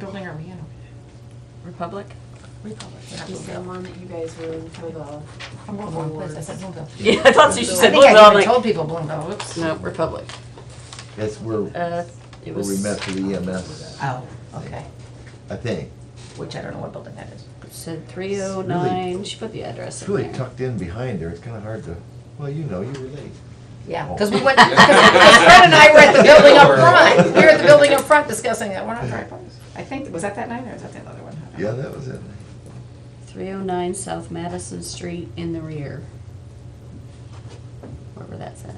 building are we in? Republic? Republic. The same one that you guys were in for the. I'm going wrong place, I said Bloomville. Yeah, I thought she I said think I Bloomville. I'm even like, told people Bloomville, oops. no, Republic. That's where It we was, met for the EMS, Oh, okay, I think. which I don't know what building that is. it said 309, she put the address It's in really there. tucked in behind there. It's kind of hard to, well, you know, you were late. Yeah, because we went, because Fred and I were at the building up front. We were at the building up front discussing that, we're not right. I think, was that night or is that the other one? Yeah, that was it. 309 South Madison Street in the rear. Wherever that's at.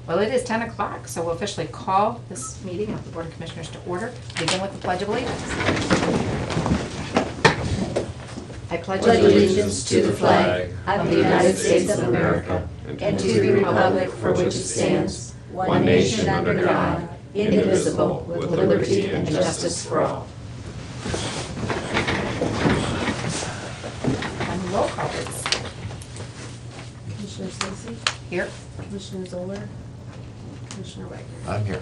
Well, it is 10 o'clock, so we'll officially call this meeting of the Board of Commissioners to order. Begin with the Pledge of Allegiance. I pledge allegiance to the flag of the United States of America and to the republic for which it stands, one nation under God, indivisible, with liberty and justice for all. And roll call, please. Commissioner Stacy, Here. Commissioner Zoller, Commissioner Wagner. I'm here.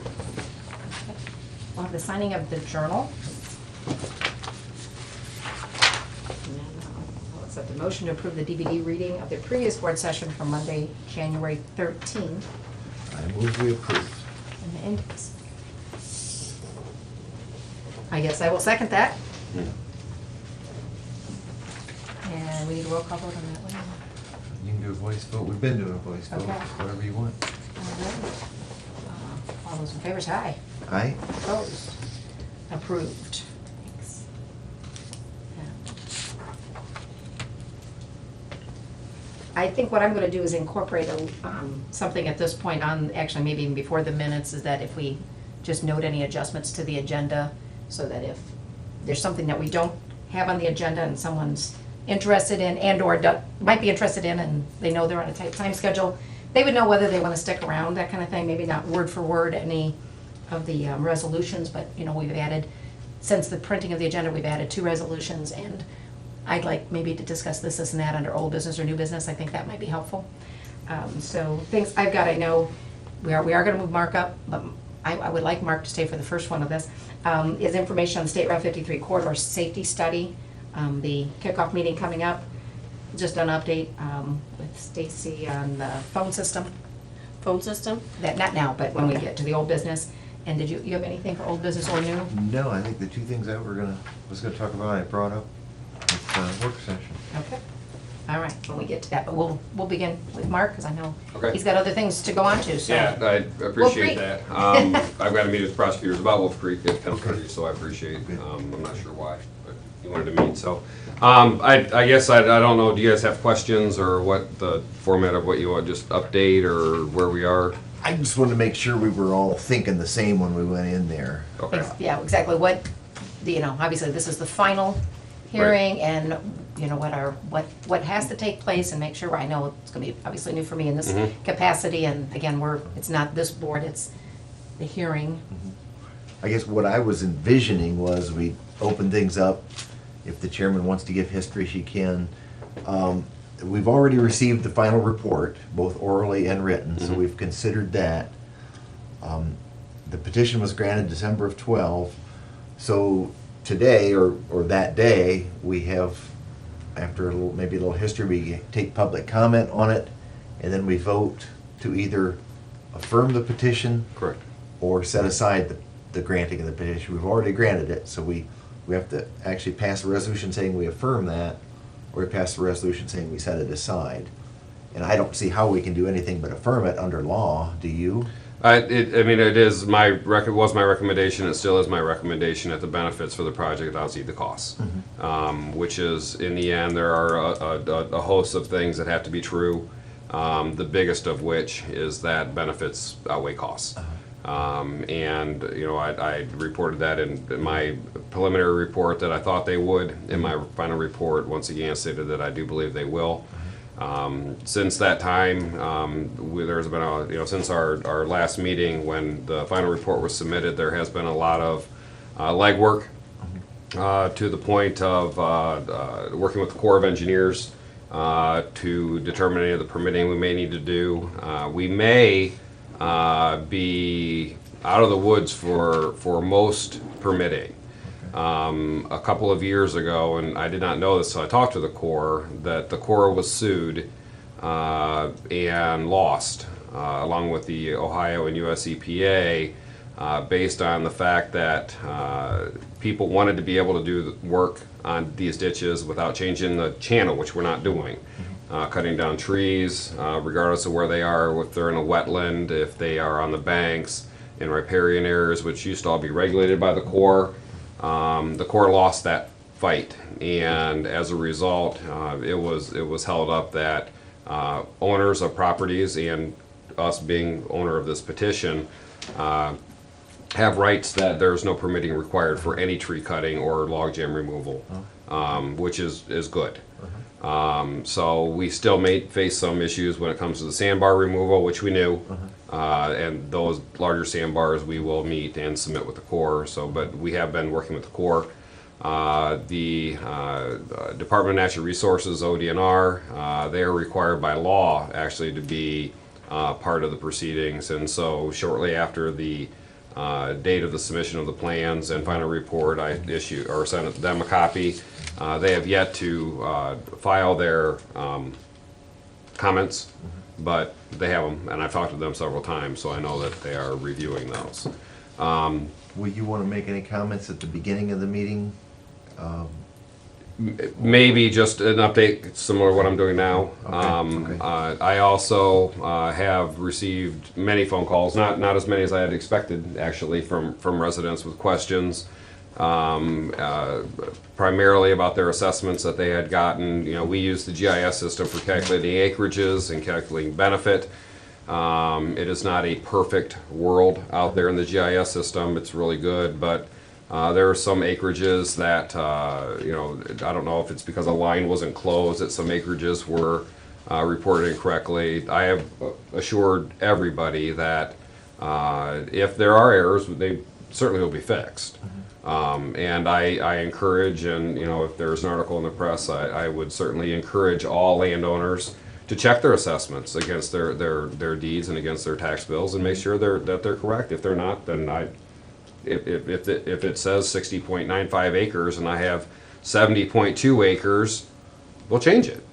We'll have the signing of the journal. And then I'll accept a motion to approve the DVD reading of the previous board session from Monday, January 13th. I move we approve. And the index. I guess I will second that. And we need a roll call vote on that one. You can do a voice vote. We've been doing a voice vote, Okay. whatever you want. All right. All those in favor say aye. Aye? Opposed? Approved. Thanks. I think what I'm gonna do is incorporate something at this point on, actually maybe even before the minutes, is that if we just note any adjustments to the agenda, so that if there's something that we don't have on the agenda and someone's interested in and/or might be interested in, and they know they're on a tight time schedule, they would know whether they wanna stick around, that kind of thing, maybe not word for word any of the resolutions, but, you know, we've added, since the printing of the agenda, we've added 2 resolutions, and I'd like maybe to discuss this and that under old business or new business. I think that might be helpful. So things I've got, I know we are gonna move Mark up, but I would like Mark to stay for the first one of this. Is information on the State Route 53 corridor safety study, the kickoff meeting coming up. Just an update with Stacy on the phone system. Phone system? That, not now, but when we get to the old business. And did you have anything for old business or new? No, I think the 2 things I was gonna talk about, I brought up with work session. Okay. All right, when we get to that, but we'll begin with Mark, because I know Okay. he's got other things to go on to, so. Yeah, I Wolf appreciate Creek. that. I've got a meeting with prosecutors about Wolf Creek at 10:30, so I appreciate, Good. I'm not sure why, but you wanted to meet, so. I guess I don't know, do you guys have questions or what the format of what you want, just update or where we are? I just wanted to make sure we were all thinking the same when we went in there. Okay. Yeah, exactly, what, you know, obviously, this is the final hearing, and, you know, what has to take place, and make sure, I know it's gonna be obviously new for me in this Mhm. capacity, and again, it's not this board, it's the hearing. I guess what I was envisioning was we open things up. If the chairman wants to give history, she can. We've already received the final report, both orally and written, so Mhm. we've considered that. The petition was granted December of 12, so today, or that day, we have, after maybe a little history, we take public comment on it, and then we vote to either affirm the petition Correct. or set aside the granting of the petition. We've already granted it, so we have to actually pass a resolution saying we affirm that, or we pass a resolution saying we set it aside. And I don't see how we can do anything but affirm it under law, do you? I mean, it is was my recommendation, it still is my recommendation that the benefits for the project outweigh the costs. Which is, in the end, there are a host of things that have to be true. The biggest of which is that benefits outweigh costs. And, you know, I reported that in my preliminary report that I thought they would. In my final report, once again, stated that I do believe they will. Since that time, there's been you know, since our last meeting when the final report was submitted, there has been a lot of legwork to the point of working with the Corps of Engineers to determine any of the permitting we may need to do. We may be out of the woods for most permitting. A couple of years ago, and I did not know this, so I talked to the Corps, that the Corps was sued and lost, along with the Ohio and US EPA, based on the fact that people wanted to be able to do the work on these ditches without changing the channel, which we're not doing. Cutting down trees, regardless of where they are, if they're in a wetland, if they are on the banks, in riparian areas, which used to all be regulated by the Corps. The Corps lost that fight, and as a result, it was held up that owners of properties, and us being owner of this petition, have rights that there's no permitting required for any tree cutting or logjam removal, which is good. So we still may face some issues when it comes to the sandbar removal, which we knew, and those larger sandbars we will meet and submit with the Corps. So, but we have been working with the Corps. The Department of Natural Resources, ODNR, they are required by law actually to be part of the proceedings, and so shortly after the date of the submission of the plans and final report, I issue or sent them a copy. They have yet to file their comments, but they have them, and I've talked to them several times, so I know that they are reviewing those. Will you want to make any comments at the beginning of the meeting? Maybe just an update similar to what I'm doing now. Okay. I also have received many phone calls, not as many as I had expected actually, from residents with questions, primarily about their assessments that they had gotten. You know, we use the GIS system for calculating acreages and calculating benefit. It is not a perfect world out there in the GIS system. It's really good, but there are some acreages that, you know, I don't know if it's because a line wasn't closed, that some acreages were reported incorrectly. I have assured everybody that if there are errors, they certainly will be fixed. And I encourage, and you know, if there's an article in the press, I would certainly encourage all landowners to check their assessments against their deeds and against their tax bills and make sure that they're correct. If they're not, then if it says 60.95 acres and I have 70.2 acres, we'll change it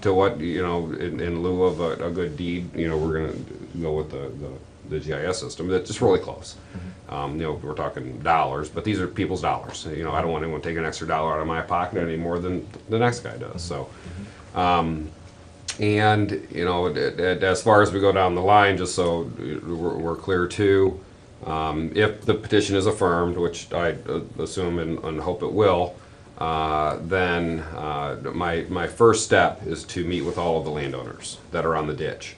to what, you know, in lieu of a good deed, you know, we're gonna go with the GIS system. That's just really close. You know, we're talking dollars, but these are people's dollars. You know, I don't want anyone to take an extra dollar out of my pocket any more than the next guy does. So, and you know, as far as we go down the line, just so we're clear too, if the petition is affirmed, which I assume and hope it will, then my first step is to meet with all of the landowners that are on the ditch.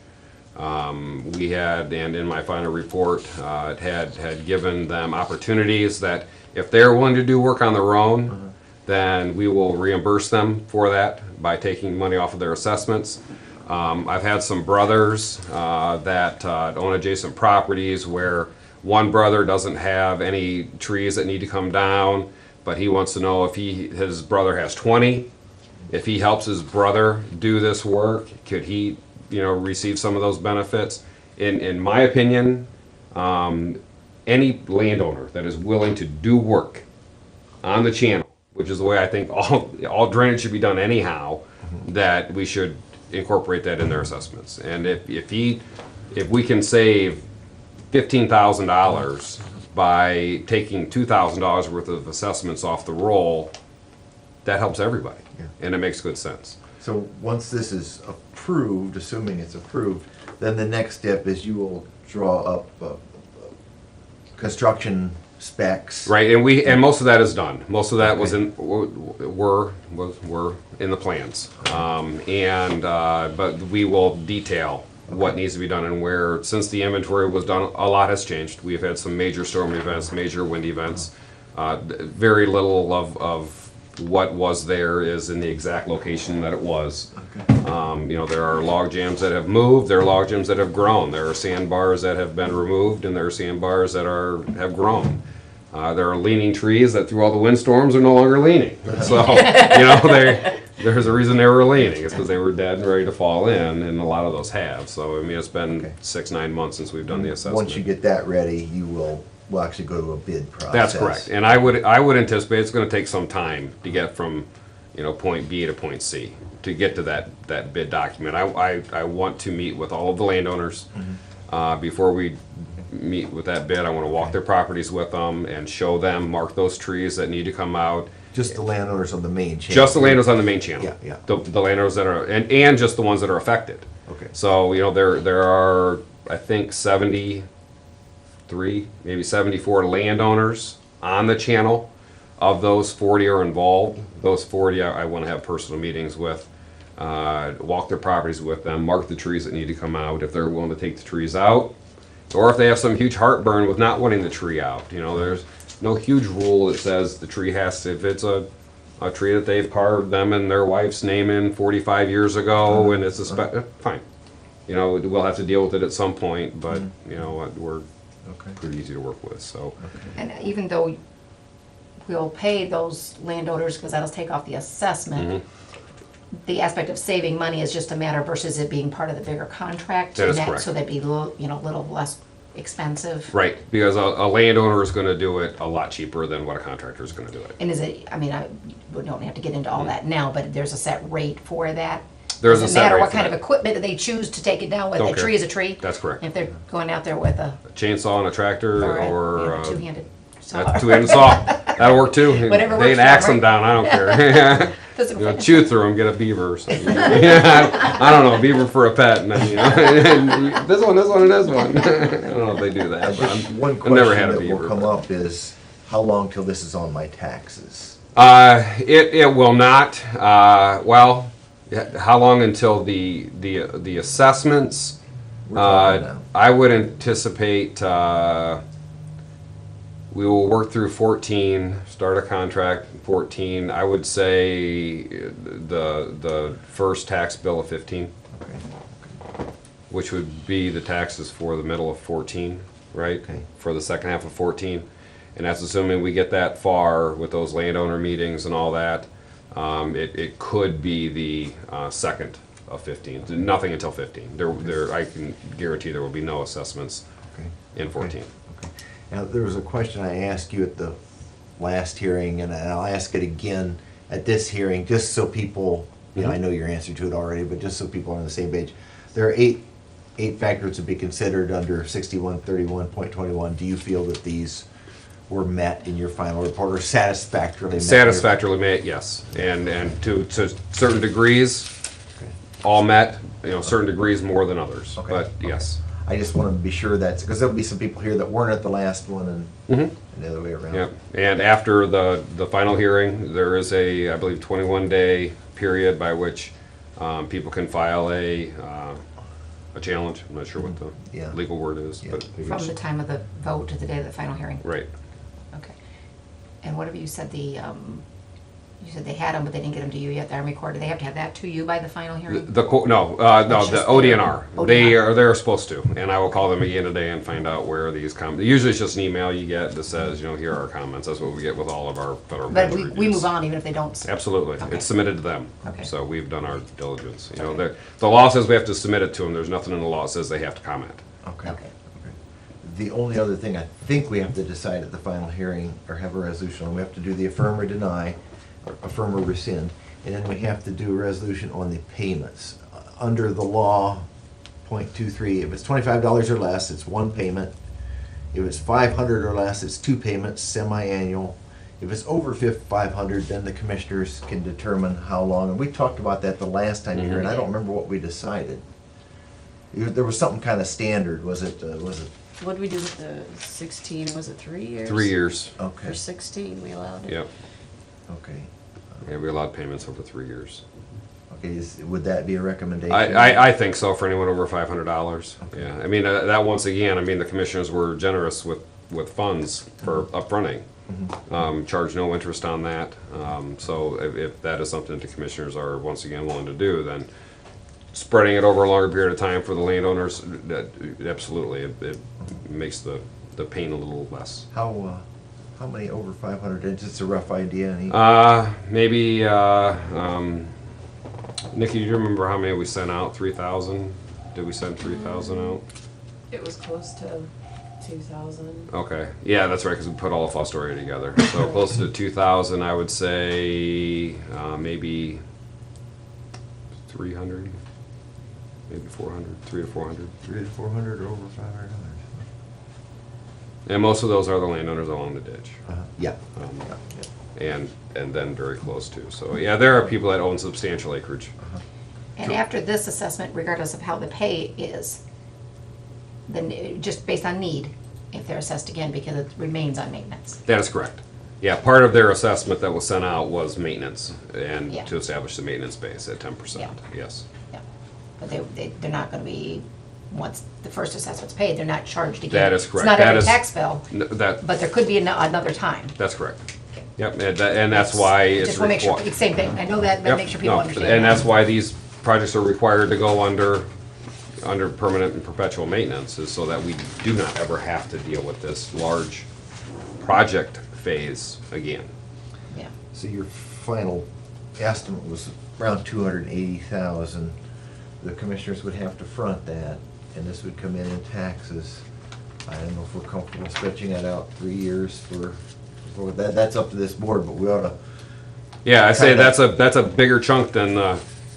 We had, and in my final report, had given them opportunities that if they're willing to do work on their own, then we will reimburse them for that by taking money off of their assessments. I've had some brothers that own adjacent properties where one brother doesn't have any trees that need to come down, but he wants to know if his brother has 20. If he helps his brother do this work, could he, you know, receive some of those benefits? In my opinion, any landowner that is willing to do work on the channel, which is the way I think all drainage should be done anyhow, that we should incorporate that in their assessments. And if we can save $15,000 by taking $2,000 worth of assessments off the roll, that helps everybody, and it makes good sense. So once this is approved, assuming it's approved, then the next step is you will draw up construction specs. Right, and most of that is done. Most of that was were in the plans, but we will detail what needs to be done and where. Since the inventory was done, a lot has changed. We've had some major storm events, major wind events. Very little of what was there is in the exact location that it was. You know, there are log jams that have moved, there are log jams that have grown, there are sandbars that have been removed, and there are sandbars that have grown. There are leaning trees that through all the windstorms are no longer leaning. So, you know, there's a reason they were leaning. It's because they were dead and ready to fall in, and a lot of those have. So, I mean, it's been Okay. 6-9 months since we've done the assessment. Once you get that ready, you will actually go to a bid process. That's correct. And I would anticipate it's gonna take some time to get from, point B to point C, to get to that bid document. I want to meet with all of the landowners. Before we meet with that bid, I wanna walk their properties with them and show them, mark those trees that need to come out. Just the landowners on the main chain. Just the landowners on the main channel. Yeah, yeah. The landowners that are, and just the ones that are affected. Okay. So, there are, I think, 73, maybe 74 landowners on the channel. Of those, 40 are involved. Those 40 I want to have personal meetings with, walk their properties with them, mark the trees that need to come out, if they're willing to take the trees out, or if they have some huge heartburn with not wanting the tree out. There's no huge rule that says the tree has to, if it's a tree that they've carved them and their wife's name in 45 years ago, and it's fine. We'll have to deal with it at some point, but, we're Okay. pretty easy to work with, so. And even though we'll pay those landowners, because that'll take off the assessment, the aspect of saving money is just a matter versus it being part of the bigger contract. That is and correct. So that'd be a little less expensive. Right, because a landowner is gonna do it a lot cheaper than what a contractor is gonna do it. And is it, we don't have to get into all that now, but there's a set rate for that? There's a Doesn't set matter rate what for kind of that. equipment they choose to take it down with, Don't a care. tree is a tree. That's correct. If they're going out there with a, Chainsaw and a tractor or a two-handed saw. a two-handed saw, that'll work too. Whatever They works can for axe them, them down, I don't care. Physical fitness. Chew through them, get a beaver or something. I don't know, beaver for a pet, and then, this one, and this one. I don't know if they do that, but One I've never had question a that beaver. will come but- up is, how long till this is on my taxes? It will not. Well, how long until the assessments? We're talking now. I would anticipate we will work through 14, start a contract in 14. I would say the first tax bill of 15, Okay. which would be the taxes for the middle of 14, right? Okay. For the second half of 14. And that's assuming we get that far with those landowner meetings and all that. It could be the second of 15. Nothing until 15. I can guarantee there will be no assessments Okay. in 14. Okay. Now, there was a question I asked you at the last hearing, and I'll ask it again at this hearing, just so people, I know your answer to it already, but just so people are on the same page. There are eight factors to be considered under 6131.21. Do you feel that these were met in your final report, or satisfactorily met? Satisfactorily met, yes. And to certain degrees, Okay. all met, certain degrees more than others. Okay. But yes. I just want to be sure that's, because there'll be some people here that weren't at the last one and the other way around. Yeah, and after the final hearing, there is I believe, 21-day period by which people can file a challenge. I'm not sure what the Yeah. legal word is, Yeah. but, From the time of the vote to the day of the final hearing? right. Okay. And whatever you said, you said they had them, but they didn't get them to you yet, the Army Corps. Do they have to have that to you by the final hearing? No, It's the just ODNR. ODNR. They're supposed to, and I will call them again today and find out where these comments. Usually it's just an email you get that says, here are our comments. That's what we get with all of our federal But budget we reviews. move on even if they don't. Absolutely. Okay. It's submitted to them. Okay. So we've done our diligence. Okay. The law says we have to submit it to them. There's nothing in the law that says they have to comment. Okay. Okay. The only other thing I think we have to decide at the final hearing, or have a resolution on, we have to do the affirm or deny, or affirm or rescind, and then we have to do a resolution on the payments. Under the law, .23, if it's $25 or less, it's one payment. If it's 500 or less, it's two payments, semi-annual. If it's over 500, then the commissioners can determine how long, and we talked about that the last time you were here, and I don't remember what we decided. There was something kind of standard, was it? What'd we do with the 16? Was it 3 years? 3 years. Okay, For 16, we allowed it. Yep. okay. Yeah, we allowed payments over 3 years. Okay, would that be a recommendation? I think so for anyone over $500. Okay. Yeah, I mean, that once again, the commissioners were generous with funds for upfronting. Charge no interest on that. So if that is something the commissioners are once again willing to do, then spreading it over a longer period of time for the landowners, absolutely, it makes the pain a little less. How many over 500? It's just a rough idea. Maybe Nikki, do you remember how many we sent out? 3,000? Did we send 3,000 out? It was close to 2,000. Okay, yeah, that's right, because we put all of Fostoria together. So close to 2,000, I would say, maybe 300, maybe 400, 300 to 400. 300 to 400 or over $500. And most of those are the landowners along the ditch. Yeah. Um, Yeah. and then very close too. So yeah, there are people that own substantial acreage. And after this assessment, regardless of how the pay is, then just based on need, if they're assessed again, because it remains on maintenance. That is correct. Yeah, part of their assessment that was sent out was maintenance and Yeah. to establish the maintenance base at 10%. Yeah. Yes. Yeah. But they're not gonna be, once the first assessment's paid, they're not charged again. That is correct. It's not That every is- tax bill, That, but there could be another time. that's correct. Yep, and that's why it's Just wanna make sure, required. same thing, I know that, but Yep, make sure people no, understand. and that. that's why these projects are required to go under permanent and perpetual maintenance, is so that we do not ever have to deal with this large project phase again. Yeah. So your final estimate was around 280,000. The commissioners would have to front that, and this would come in taxes. I don't know if we're comfortable stretching that out 3 years for that. That's up to this board, but we ought to. Yeah, I say Kinda- that's a bigger chunk than,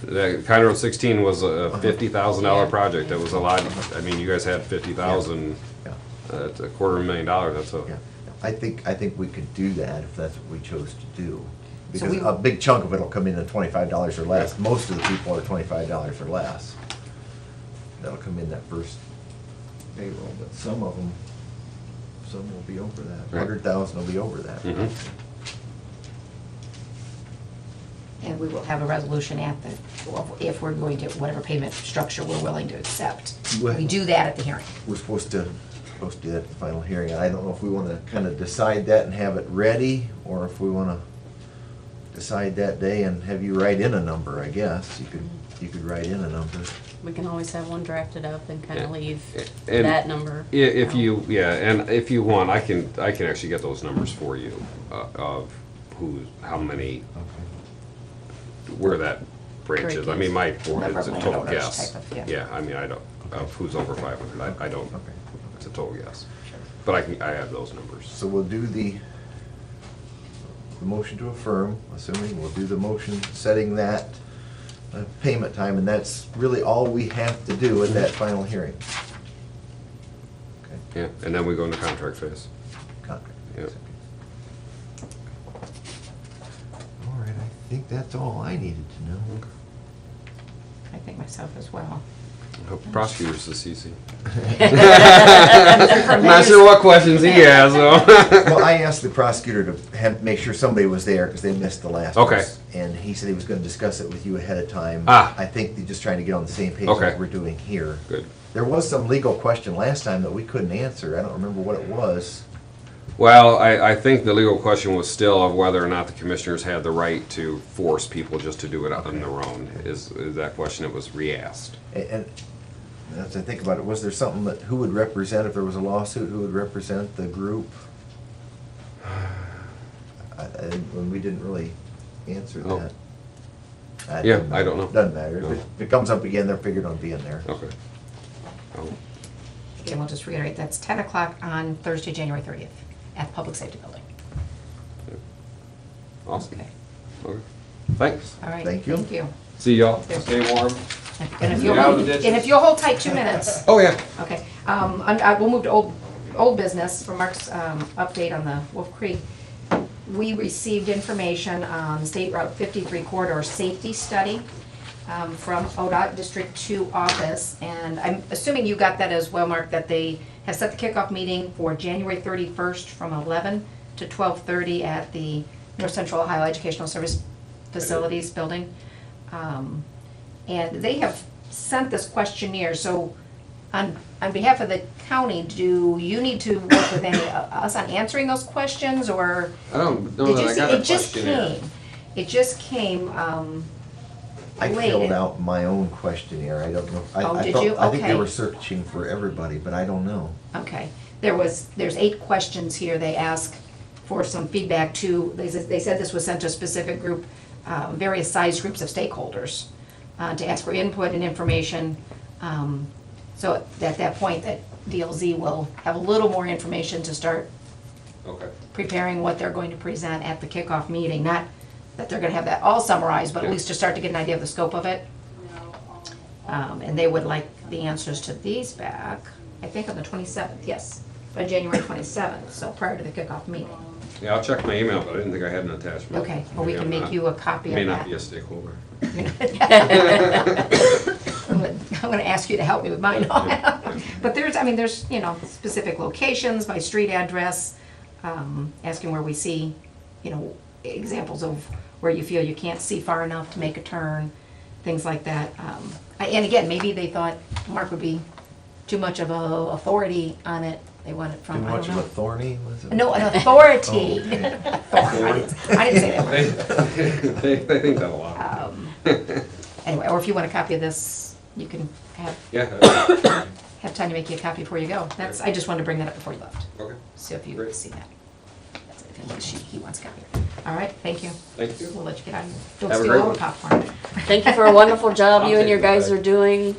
the County Road 16 was a $50,000 Yeah. project. That was a lot, I mean, you guys had 50,000, Yeah, that's a $250,000, that's a. yeah. I think we could do that if that's what we chose to do. So Because we- a big chunk of it'll come in at $25 or less. Most of the people are $25 or less. That'll come in that first payroll, but some of them, some will be over that. Right. 100,000 will be over that. Mhm. And we will have a resolution at the, if we're going to, whatever payment structure we're willing to accept. Well- We do that at the hearing. We're supposed to do that at the final hearing. I don't know if we want to kind of decide that and have it ready, or if we want to decide that day and have you write in a number, I guess. You could write in a number. We can always have one drafted up and kind Yeah. of leave And that number. If out. you, yeah, and if you want, I can actually get those numbers for you, of how many, where that branch is. I mean, my board Number is a of total landowners guess. type of, yeah. Yeah, I mean, I don't, of who's over 500, I don't, Okay. it's a total guess. Sure. But I have those numbers. So we'll do the motion to affirm, assuming we'll do the motion setting that payment time, and that's really all we have to do at that final hearing. Okay, Yeah, and then we go into contract phase. contract. Yep. All right, I think that's all I needed to know. I think myself as well. I hope prosecutors the CC. I'm not sure what questions he has, though. Well, I asked the prosecutor to make sure somebody was there, because they missed the last Okay. one. And he said he was gonna discuss it with you ahead of time. Ah. I think they're just trying to get on the same page Okay. as we're doing here. Good. There was some legal question last time that we couldn't answer. I don't remember what it was. Well, I think the legal question was still of whether or not the commissioners had the right to force people just to do it on their own, is that question that was re-asked. And as I think about it, was there something that, who would represent, if there was a lawsuit, who would represent the group? When we didn't really answer Oh. that. Yeah, doesn't I don't know. Doesn't matter. No. If it comes up again, they're figured on being there. Okay. Oh, Again, we'll just reiterate, that's 10 o'clock on Thursday, January 30th, at the Public Safety Building. awesome. Okay, Okay. Thanks. all right. Thank you. Thank you. See y'all. Stay warm. And if Get you'll, out of the and ditches. if you'll hold tight 2 minutes. Oh, yeah. Okay, we'll move to old business for Mark's update on the Wolf Creek. We received information on State Route 53 corridor safety study from ODOT District 2 office, and I'm assuming you got that as well, Mark, that they have set the kickoff meeting for January 31st from 11 to 12:30 at the North Central Ohio Educational Service Facilities Building. And they have sent this questionnaire, so on behalf of the county, do you need to work with us on answering those questions, or? I don't know Did that you I see, got a it just questionnaire. came, it just came, I late. filled out my own questionnaire. I don't know. Oh, I did thought- you? I think they Okay. were searching for everybody, but I don't know. Okay, there's 8 questions here, they ask for some feedback to, they said this was sent to a specific group, various size groups of stakeholders. to ask for input and information. So at that point, that DLZ will have a little more information to start Okay. preparing what they're going to present at the kickoff meeting. Not that they're gonna have that all summarized, but at Yeah. least to start to get an idea of the scope of it. And they would like the answers to these back, I think on the 27th, yes, by January 27th, so prior to the kickoff meeting. Yeah, I'll check my email, but I didn't think I had an attachment. Okay, well, we Maybe can I'm make not- you a copy of May that. not be a stakeholder. I'm gonna ask you to help me with mine on that. But there's, specific locations by street address, asking where we see, examples of where you feel you can't see far enough to make a turn, things like that. And again, maybe they thought Mark would be too much of a authority on it. They want it Too from, I much don't of a know. thorny, was it? No, an authority. Oh, okay. I didn't say that word. They think that a lot. Anyway, or if you want a copy of this, you can Yeah, have time to make you a copy before you go. I just wanted to bring that up before you left, okay, so if you Great. see that. That's it, if he wants a copy. All right, thank you. thank you. We'll let you get out of here. Don't Have a steal great all one. the popcorn. Thank you for a wonderful job I'll you and take your it guys back. are doing.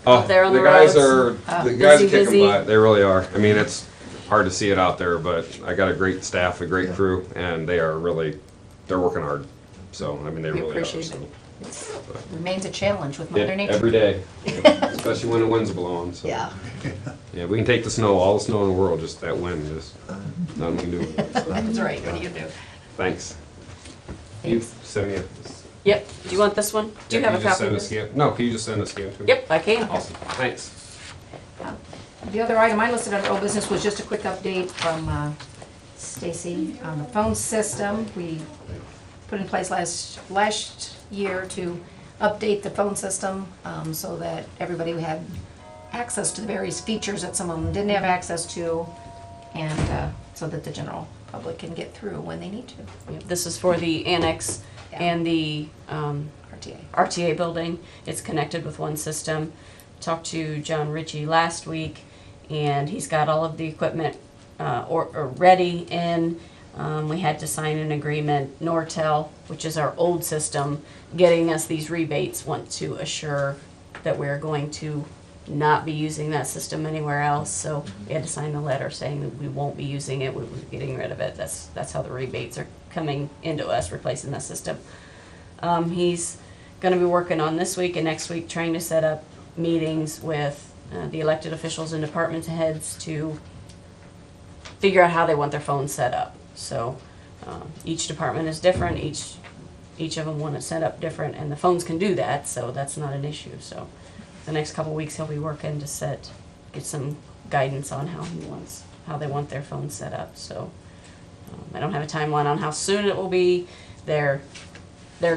Oh, there on the guys roads. are, the guys are Busy, kicking busy. butt, they really are. I mean, it's hard to see it out there, but I got a great staff, a great Yeah. crew, and they're working hard. So, I mean, they We really are. appreciate so. it. It remains a challenge with Yeah, Mother Nature. every day, especially when the wind's blowing, so. Yeah. Yeah, we can take the snow, all the snow in the world, just that wind, just nothing we can do. That's right, what do you do? Thanks. You Thanks. send me a. Yep, do you want this one? Do you Yeah, have a can just copy? send of a this? scan? No, can you just send a scan to me? Yep, I can. Awesome, thanks. The other item I listed under old business was just a quick update from Stacy on the phone system. We put in place last year to update the phone system so that everybody had access to the various features that some of them didn't have access to, and so that the general public can get through when they need to. Yep, this is for the annex and the RTA. RTA building. It's connected with one system. Talked to John Ritchie last week, and he's got all of the equipment or ready in. We had to sign an agreement. Nortel, which is our old system, getting us these rebates, want to assure that we're going to not be using that system anywhere else. So we had to sign a letter saying that we won't be using it, we're getting rid of it. That's how the rebates are coming into us, replacing that system. He's gonna be working on this week and next week, trying to set up meetings with the elected officials and department heads to figure out how they want their phones set up. So each department is different, each of them want it set up different, and the phones can do that, so that's not an issue. So the next couple weeks, he'll be working to get some guidance on how they want their phones set up. So I don't have a timeline on how soon it will be. Their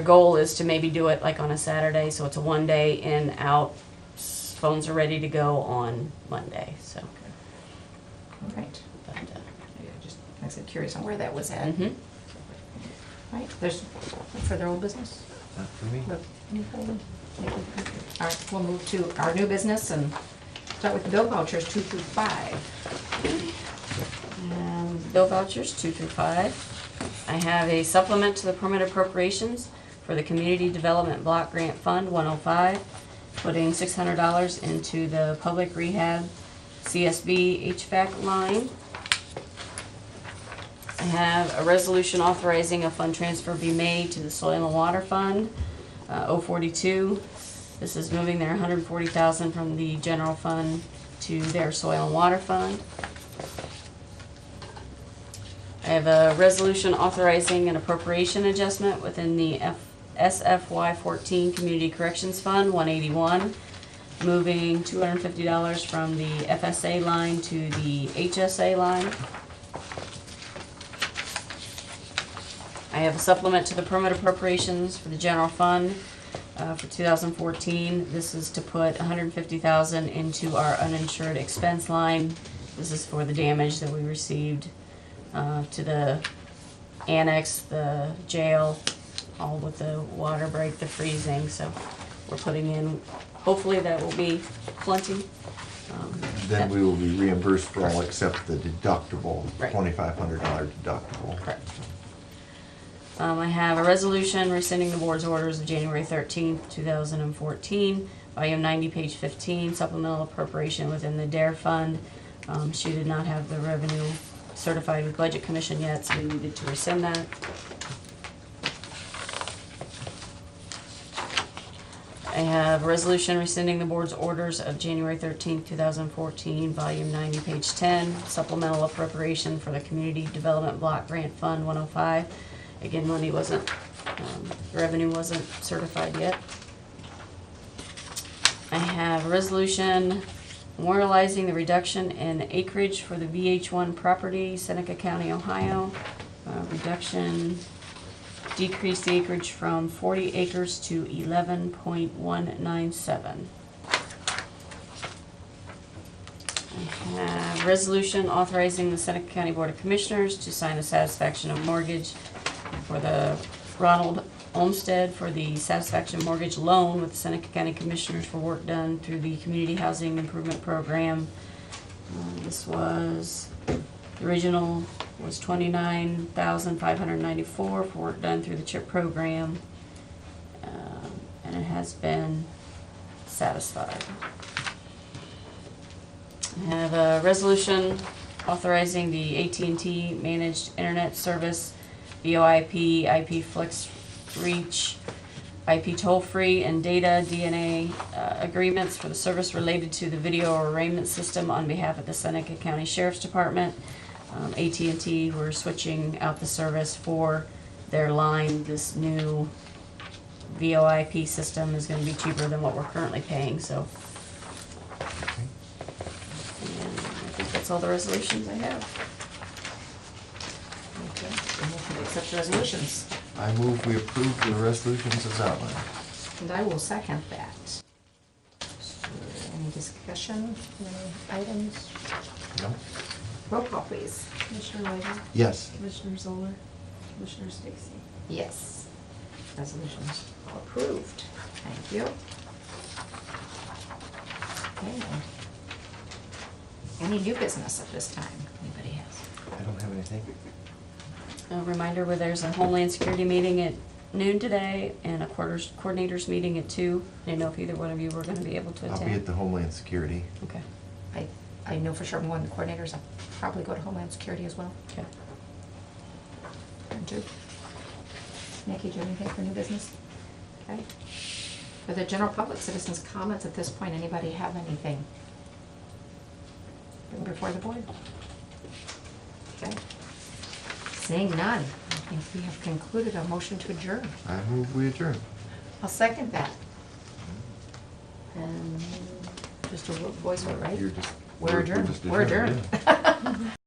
goal is to maybe do it like on a Saturday, so it's a 1 day in, out. Phones are ready to go on Monday, so. All right. But, Just, I said, curious on where that was at. mhm. Right, there's no further old business? Not for me. Look, any further? All right, we'll move to our new business and start with the bill vouchers 2 through 5. Bill vouchers 2 through 5. I have a supplement to the permit appropriations for the Community Development Block Grant Fund 105, putting $600 into the public rehab CSB HVAC line. I have a resolution authorizing a fund transfer be made to the Soil and Water Fund, 042. This is moving their $140,000 from the general fund to their Soil and Water Fund. I have a resolution authorizing an appropriation adjustment within the SFY 14 Community Corrections Fund 181, moving $250 from the FSA line to the HSA line. I have a supplement to the permit appropriations for the general fund for 2014. This is to put $150,000 into our uninsured expense line. This is for the damage that we received to the annex, the jail, all with the water break, the freezing. So we're putting in, hopefully that will be plenty. Then we will be reimbursed for all except the deductible, Right. $2,500 deductible. Correct. I have a resolution rescinding the board's orders of January 13th, 2014, volume 90, page 15, supplemental appropriation within the DARE fund. She did not have the revenue certified with Budget Commission yet, so we needed to rescind that. I have a resolution rescinding the board's orders of January 13th, 2014, volume 90, page 10, supplemental appropriation for the Community Development Block Grant Fund 105. Again, money wasn't, revenue wasn't certified yet. I have a resolution memorializing the reduction in acreage for the VH1 property, Seneca County, Ohio. Reduction decreased the acreage from 40 acres to 11.197. I have a resolution authorizing the Seneca County Board of Commissioners to sign the satisfaction of mortgage for the Ronald Olmsted for the satisfaction mortgage loan with the Seneca County Commissioners for work done through the Community Housing Improvement Program. This was, the original was $29,594 for work done through the CHIP program, and it has been satisfied. I have a resolution authorizing the AT&T Managed Internet Service, VoIP, IP Flex Reach, IP toll-free and data DNA agreements for the service related to the video arraignment system on behalf of the Seneca County Sheriff's Department. AT&T, we're switching out the service for their line. This new VoIP system is going to be cheaper than what we're currently paying, so. And I think that's all the resolutions I have. Okay, and we can accept resolutions. I move we approve the resolutions as outlined. And I will second that. So, any discussion, any items? No? Roll call, please. Commissioner Whiting? Yes. Commissioner Zoller? Commissioner Stacy? Yes. Resolutions are approved. Thank you. Okay. Any new business at this time? Anybody has? I don't have anything. A reminder where there's a Homeland Security meeting at noon today and a coordinators meeting at 2. I didn't know if either one of you were going to be able to attend. I'll be at the Homeland Security. Okay. I know for sure one of the coordinators will probably go to Homeland Security as well. Okay. And two. Nikki, do you have anything for new business? Okay. For the general public, citizens' comments at this point, anybody have anything? Bring before the board? Okay. Seeing none, I think we have concluded a motion to adjourn. I move we adjourn. I'll second that. And just a voice vote, right? You're just. We're adjourned. just We're adjourned. yeah.